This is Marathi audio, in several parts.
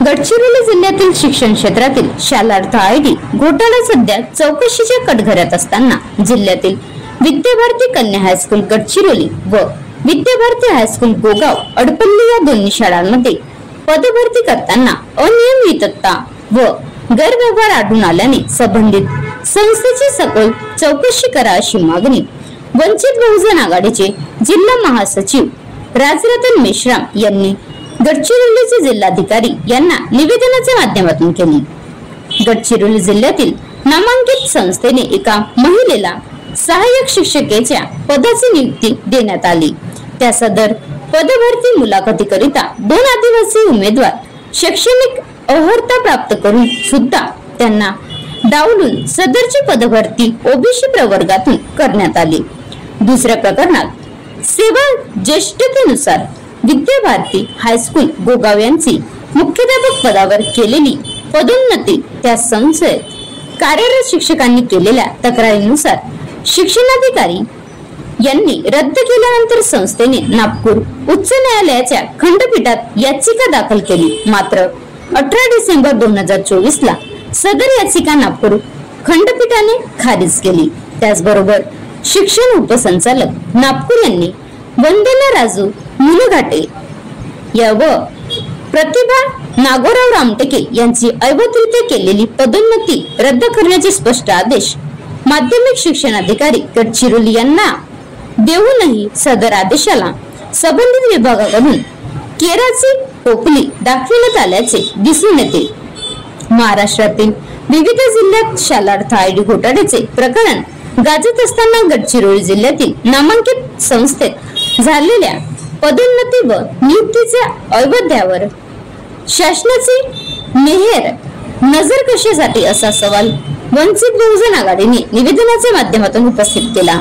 गडचिरोली जिल्ह्यातील शिक्षण क्षेत्रातील शालार्थ आयडी घोटाळा सध्या चौकशीच्या कटघऱ्यात असताना जिल्ह्यातील विद्याभारती कन्या हायस्कूल गडचिरोली व विद्याभारती हायस्कूल गोगाव अडपल्ली या दोन्ही शाळांमध्ये पदभरती करताना अनियमितता व गैरव्यवहार आढळून आल्याने संबंधित संस्थेची सखोल चौकशी करा अशी मागणी वंचित बहुजन आघाडीचे जिल्हा महासचिव राजरतन मेश्राम यांनी गडचिरोलीचे जिल्हाधिकारी यांना निवेदनाच्या माध्यमातून केली। गडचिरोली जिल्ह्यातील नामांकित संस्थेने एका महिलेला सहाय्यक शिक्षकेच्या पदाची नियुक्ती देण्यात आली। त्या सदर पदभरती मुलाखतीकरिता 2 आदिवासी उमेदवार शैक्षणिक अर्हता प्राप्त करून सुद्धा त्यांना डावलून सदरची पदभरती ओबीसी प्रवर्गातून करण्यात आली। दुसऱ्या प्रकरणात सेवा ज्येष्ठतेनुसार विद्याभारती हायस्कूल गोगाव यांची मुख्याध्यापक पदावर केलेली पदोन्नती त्या संस्थेत कार्यरत शिक्षकांनी केलेल्या तक्रारीनुसार शिक्षणाधिकारी यांनी रद्द केल्यानंतर संस्थेने नागपूर उच्च न्यायालयाच्या खंडपीठात याचिका दाखल केली। मात्र 18 डिसेंबर 2024 ला सदर याचिका नागपूर खंडपीठाने खारिज केली। त्याचबरोबर शिक्षण उपसंचालक नागपूर यांनी वंदना राजू मुलघाटे या व प्रतिभा नागोराव रामटेके यांची अवैधरित्या केलेली पदोन्नती रद्द करण्याचे स्पष्ट आदेश माध्यमिक शिक्षण अधिकारी गडचिरोली यांना देऊनही सदर आदेशाला संबंधित विभागाकडून केराची टोपली दाखविण्यात आल्याचे दिसून येते। महाराष्ट्रातील विविध जिल्ह्यात शालार्थ आयडी घोटाळ्याचे प्रकरण गाजत असताना गडचिरोली जिल्ह्यातील नामांकित संस्थेत झालेल्या पदोन्नती व नियुक्तीच्या अवैधतेवर शासनाची मेहर नजर कशासाठी असा सवाल वंचित बहुजन आघाडीने निवेदनाच्या माध्यमातून उपस्थित केला।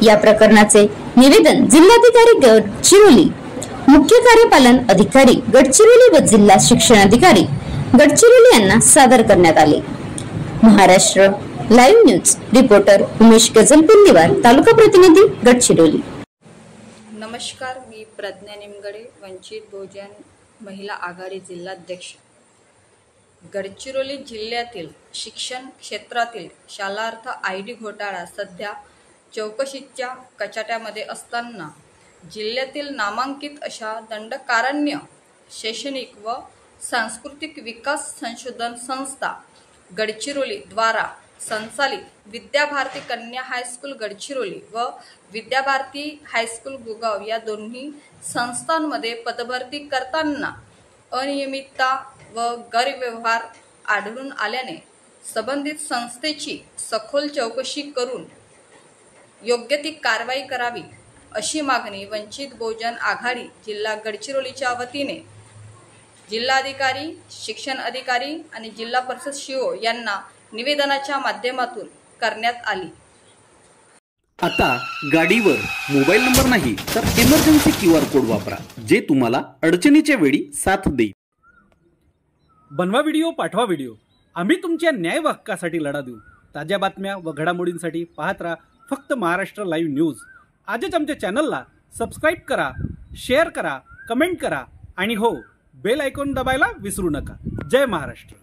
या प्रकरणाचे निवेदन जिल्हाधिकारी गडचिरोली, मुख्य कार्यपालन अधिकारी गडचिरोली व जिल्हा शिक्षण अधिकारी गडचिरोली यांना सादर करण्यात आले। Maharashtra live news reporter Umesh Gajalpindiwar, taluka प्रतिनिधी गडचिरोली। नमस्कार, मी प्रज्ञा निमगडे, वंचित बहुजन महिला आघाडी जिल्हाध्यक्ष। गडचिरोली जिल्ह्यातील शिक्षण क्षेत्रातील शालार्थ आयडी घोटाळा सध्या चौकशीच्या कचाट्यामध्ये असताना जिल्ह्यातील नामांकित अशा दंडकारण्य शैक्षणिक व सांस्कृतिक विकास संशोधन संस्था गडचिरोली द्वारा संचालित विद्याभारती कन्या हायस्कूल गडचिरोली व विद्याभारती हायस्कूल गोगाव या दोन्ही संस्थांमध्ये पदभरती करताना अनियमितता व गैरव्यवहार आढळून आल्याने संबंधित संस्थेची सखोल चौकशी करून योग्य ती कारवाई करावी अशी मागणी वंचित बहुजन आघाडी जिल्हा गडचिरोलीच्या वतीने जिल्हाधिकारी, शिक्षण अधिकारी आणि जिल्हा परिषद सीओ यांना निवेदनाच्या माध्यमातून करण्यात आली। आता गाडीवर मोबाईल नंबर नाही तर इमर्जन्सी QR कोड वापरा, जे तुम्हाला अडचणीच्या वेळी साथ देईल। बनवा व्हिडिओ, पाठवा व्हिडिओ, आम्ही तुमच्या न्याय हक्कासाठी लढा देऊ। ताज्या बातम्या व घडामोडींसाठी पाहत राहा फक्त महाराष्ट्र लाईव्ह न्यूज। आजच आमच्या चॅनलला सबस्क्राईब करा, शेअर करा, कमेंट करा आणि हो, बेल आयकॉन दाबायला विसरू नका। जय महाराष्ट्र।